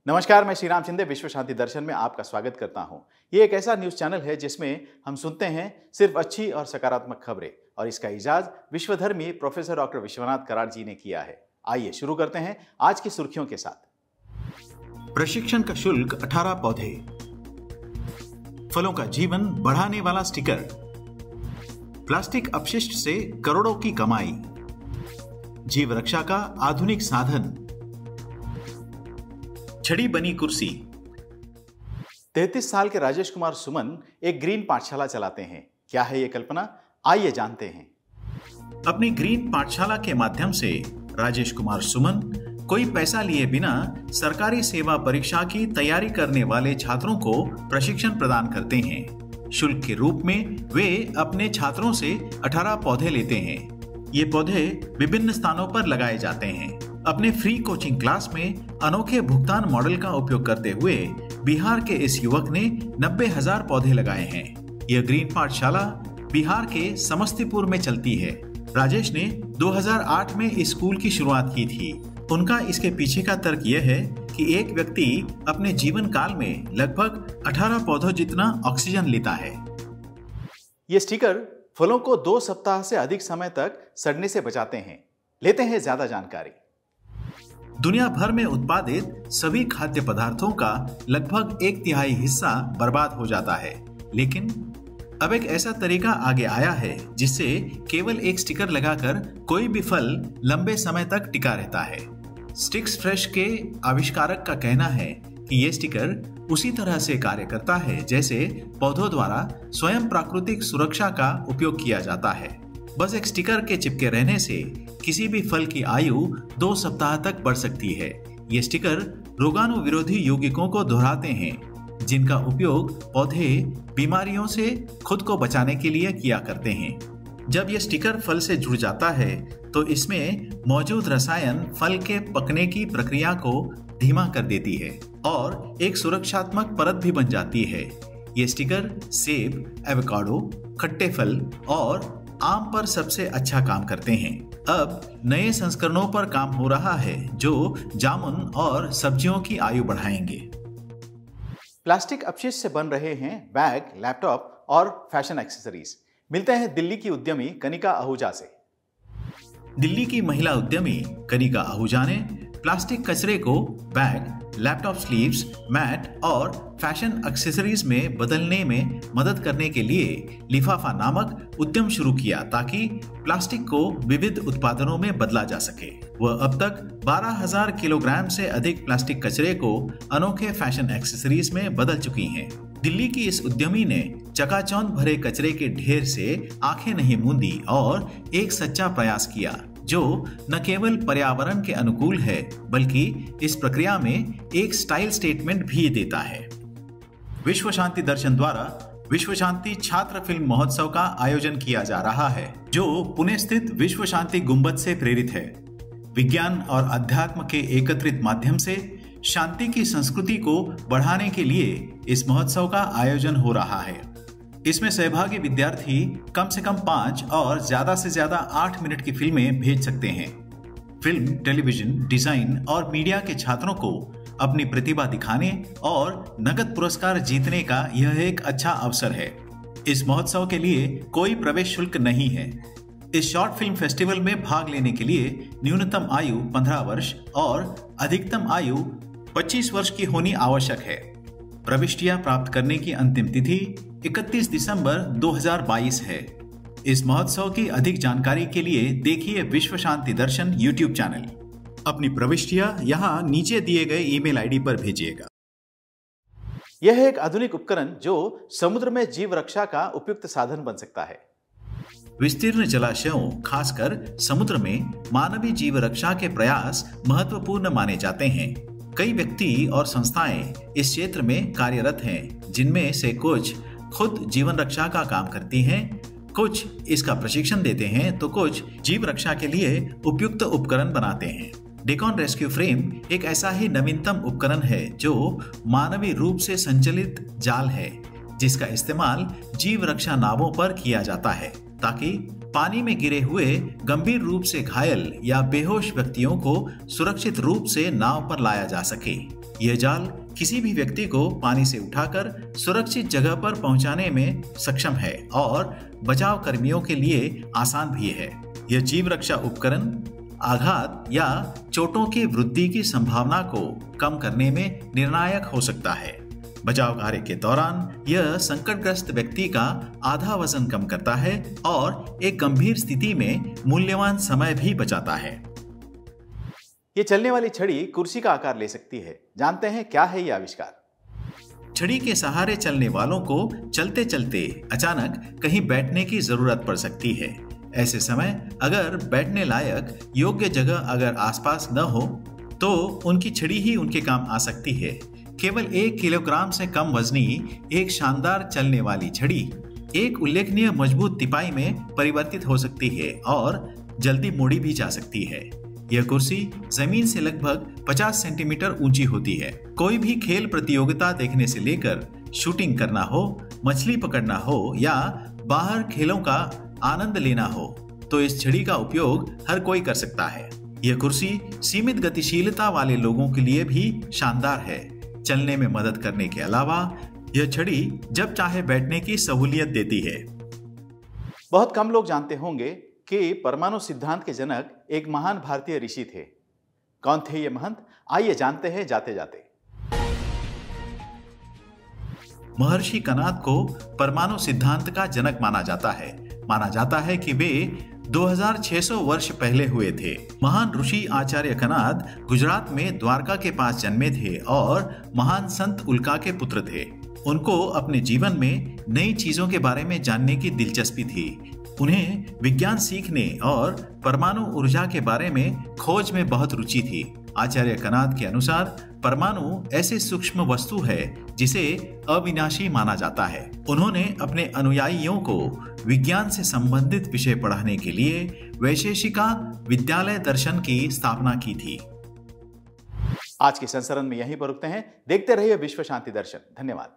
नमस्कार, मैं श्री राम शिंदे विश्व शांति दर्शन में आपका स्वागत करता हूं। ये एक ऐसा न्यूज चैनल है जिसमें हम सुनते हैं सिर्फ अच्छी और सकारात्मक खबरें, और इसका इजाज विश्वधर्मी प्रोफेसर डॉक्टर विश्वनाथ कराड़ जी ने किया है। आइए शुरू करते हैं आज की सुर्खियों के साथ। प्रशिक्षण का शुल्क 18 पौधे, फलों का जीवन बढ़ाने वाला स्टिकर, प्लास्टिक अपशिष्ट से करोड़ों की कमाई, जीव रक्षा का आधुनिक साधन, छड़ी बनी कुर्सी। 33 साल के राजेश कुमार सुमन एक ग्रीन पाठशाला चलाते हैं। क्या है ये कल्पना, आइए जानते हैं। अपनी ग्रीन पाठशाला के माध्यम से राजेश कुमार सुमन कोई पैसा लिए बिना सरकारी सेवा परीक्षा की तैयारी करने वाले छात्रों को प्रशिक्षण प्रदान करते हैं। शुल्क के रूप में वे अपने छात्रों से 18 पौधे लेते हैं। ये पौधे विभिन्न स्थानों पर लगाए जाते हैं। अपने फ्री कोचिंग क्लास में अनोखे भुगतान मॉडल का उपयोग करते हुए बिहार के इस युवक ने 90,000 पौधे लगाए हैं। यह ग्रीन पाठशाला बिहार के समस्तीपुर में चलती है। राजेश ने 2008 में इस स्कूल की शुरुआत की थी। उनका इसके पीछे का तर्क यह है कि एक व्यक्ति अपने जीवन काल में लगभग 18 पौधों जितना ऑक्सीजन लेता है। ये स्टिकर फलों को 2 सप्ताह से अधिक समय तक सड़ने से बचाते हैं। लेते हैं ज्यादा जानकारी। दुनिया भर में उत्पादित सभी खाद्य पदार्थों का लगभग 1/3 हिस्सा बर्बाद हो जाता है, लेकिन अब एक ऐसा तरीका आगे आया है जिससे केवल एक स्टिकर लगाकर कोई भी फल लंबे समय तक टिका रहता है। स्टिक्स फ्रेश के आविष्कारक का कहना है कि ये स्टिकर उसी तरह से कार्य करता है जैसे पौधों द्वारा स्वयं प्राकृतिक सुरक्षा का उपयोग किया जाता है। बस एक स्टिकर के चिपके रहने से किसी भी फल की आयु 2 सप्ताह तक बढ़ सकती है। ये स्टिकर रोगाणु विरोधी यौगिकों को दोहराते हैं, जिनका उपयोग पौधे बीमारियों से खुद को बचाने के लिए किया करते हैं। जब यह स्टिकर फल से जुड़ जाता है तो इसमें मौजूद रसायन फल के पकने की प्रक्रिया को धीमा कर देती है और एक सुरक्षात्मक परत भी बन जाती है। ये स्टिकर सेब, एवोकाडो, खट्टे फल और आम पर सबसे अच्छा काम करते हैं। अब नए संस्करणों पर काम हो रहा है जो जामुन और सब्जियों की आयु बढ़ाएंगे। प्लास्टिक अपशिष्ट से बन रहे हैं बैग, लैपटॉप और फैशन एक्सेसरीज। मिलते हैं दिल्ली की उद्यमी कनिका आहूजा से। दिल्ली की महिला उद्यमी कनिका आहूजा ने प्लास्टिक कचरे को बैग, लैपटॉप स्लीव्स, मैट और फैशन एक्सेसरीज में बदलने में मदद करने के लिए लिफाफा नामक उद्यम शुरू किया ताकि प्लास्टिक को विविध उत्पादनों में बदला जा सके। वह अब तक 12,000 किलोग्राम से अधिक प्लास्टिक कचरे को अनोखे फैशन एक्सेसरीज में बदल चुकी हैं। दिल्ली की इस उद्यमी ने चकाचौंध भरे कचरे के ढेर से आंखें नहीं मूंदी और एक सच्चा प्रयास किया जो न केवल पर्यावरण के अनुकूल है बल्कि इस प्रक्रिया में एक स्टाइल स्टेटमेंट भी देता है। विश्व शांति दर्शन द्वारा विश्व शांति छात्र फिल्म महोत्सव का आयोजन किया जा रहा है जो पुणे स्थित विश्व शांति गुंबद से प्रेरित है। विज्ञान और अध्यात्म के एकत्रित माध्यम से शांति की संस्कृति को बढ़ाने के लिए इस महोत्सव का आयोजन हो रहा है। इसमें सहभागी विद्यार्थी कम से कम 5 और ज्यादा से ज्यादा 8 मिनट की फिल्में भेज सकते हैं। फिल्म, टेलीविजन, डिजाइन और मीडिया के छात्रों को अपनी प्रतिभा दिखाने और नगद पुरस्कार जीतने का यह एक अच्छा अवसर है। इस महोत्सव के लिए कोई प्रवेश शुल्क नहीं है। इस शॉर्ट फिल्म फेस्टिवल में भाग लेने के लिए न्यूनतम आयु 15 वर्ष और अधिकतम आयु 25 वर्ष की होनी आवश्यक है। प्रविष्टियां प्राप्त करने की अंतिम तिथि 31 दिसंबर 2022 है। इस महोत्सव की अधिक जानकारी के लिए देखिए विश्व शांति दर्शन YouTube चैनल। अपनी प्रविष्टियां यहाँ नीचे दिए गए ईमेल आईडी पर भेजिएगा। यह है एक आधुनिक उपकरण जो समुद्र में जीव रक्षा का उपयुक्त साधन बन सकता है। विस्तीर्ण जलाशयों, खासकर समुद्र में मानवीय जीव रक्षा के प्रयास महत्वपूर्ण माने जाते हैं। कई व्यक्ति और संस्थाएं इस क्षेत्र में कार्यरत हैं, जिनमें से कुछ खुद जीवन रक्षा का काम करती हैं, कुछ इसका प्रशिक्षण देते हैं तो कुछ जीव रक्षा के लिए उपयुक्त उपकरण बनाते हैं। डेकॉन रेस्क्यू फ्रेम एक ऐसा ही नवीनतम उपकरण है जो मानवीय रूप से संचालित जाल है जिसका इस्तेमाल जीव रक्षा नावों पर किया जाता है ताकि पानी में गिरे हुए गंभीर रूप से घायल या बेहोश व्यक्तियों को सुरक्षित रूप से नाव पर लाया जा सके। यह जाल किसी भी व्यक्ति को पानी से उठाकर सुरक्षित जगह पर पहुंचाने में सक्षम है और बचाव कर्मियों के लिए आसान भी है। यह जीव रक्षा उपकरण आघात या चोटों की वृद्धि की संभावना को कम करने में निर्णायक हो सकता है। बचाव कार्य के दौरान यह संकटग्रस्त व्यक्ति का आधा वजन कम करता है और एक गंभीर स्थिति में मूल्यवान समय भी बचाता है। ये चलने वाली छड़ी कुर्सी का आकार ले सकती है। जानते हैं क्या है ये आविष्कार। छड़ी के सहारे चलने वालों को चलते चलते अचानक कहीं बैठने की जरूरत पड़ सकती है। ऐसे समय अगर बैठने लायक योग्य जगह अगर आसपास न हो तो उनकी छड़ी ही उनके काम आ सकती है। केवल 1 किलोग्राम से कम वजनी एक शानदार चलने वाली छड़ी एक उल्लेखनीय मजबूत तिपाई में परिवर्तित हो सकती है और जल्दी मोड़ी भी जा सकती है। यह कुर्सी जमीन से लगभग 50 सेंटीमीटर ऊंची होती है। कोई भी खेल प्रतियोगिता देखने से लेकर शूटिंग करना हो, मछली पकड़ना हो या बाहर खेलों का आनंद लेना हो तो इस छड़ी का उपयोग हर कोई कर सकता है। यह कुर्सी सीमित गतिशीलता वाले लोगों के लिए भी शानदार है। चलने में मदद करने के अलावा यह छड़ी जब चाहे बैठने की सहूलियत देती है। बहुत कम लोग जानते होंगे कि परमाणु सिद्धांत के जनक एक महान भारतीय ऋषि थे। कौन थे ये महंत? आइए जानते हैं जाते जाते। महर्षि कणाद को परमाणु सिद्धांत का जनक माना जाता है। माना जाता है कि वे 2600 वर्ष पहले हुए थे। महान ऋषि आचार्य कणाद गुजरात में द्वारका के पास जन्मे थे और महान संत उल्का के पुत्र थे। उनको अपने जीवन में नई चीजों के बारे में जानने की दिलचस्पी थी। उन्हें विज्ञान सीखने और परमाणु ऊर्जा के बारे में खोज में बहुत रुचि थी। आचार्य कणाद के अनुसार परमाणु ऐसे सूक्ष्म वस्तु है जिसे अविनाशी माना जाता है। उन्होंने अपने अनुयायियों को विज्ञान से संबंधित विषय पढ़ाने के लिए वैशेषिका विद्यालय दर्शन की स्थापना की थी। आज के संस्करण में यहीं पर रुकते हैं। देखते रहिए विश्व शांति दर्शन। धन्यवाद।